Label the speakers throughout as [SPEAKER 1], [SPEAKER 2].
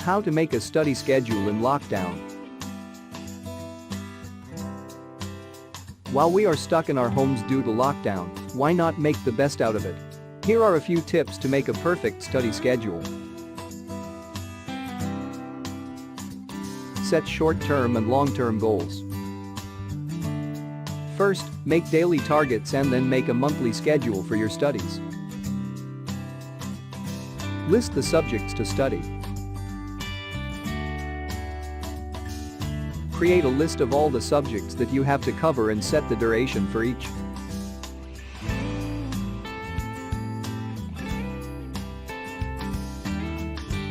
[SPEAKER 1] How to make a study schedule in lockdown. While we are stuck in our homes due to lockdown, why not make the best out of it? Here are a few tips to make a perfect study schedule. Set short-term and long-term goals. First, make daily targets and then make a monthly schedule for your studies. List the subjects to study. Create a list of all the subjects that you have to cover and set the duration for each.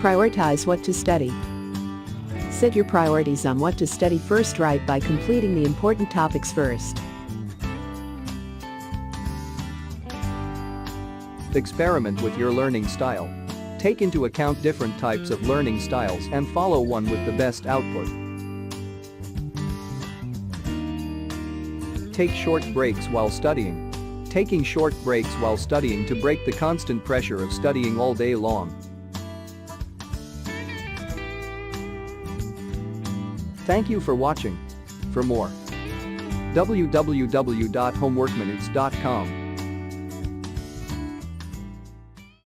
[SPEAKER 2] Prioritize what to study. Set your priorities on what to study first right by completing the important topics first.
[SPEAKER 1] Experiment with your learning style. Take into account different types of learning styles and follow one with the best output. Take short breaks while studying. Taking short breaks while studying to break the constant pressure of studying all day long. Thank you for watching. For more, www.homeworkminutes.com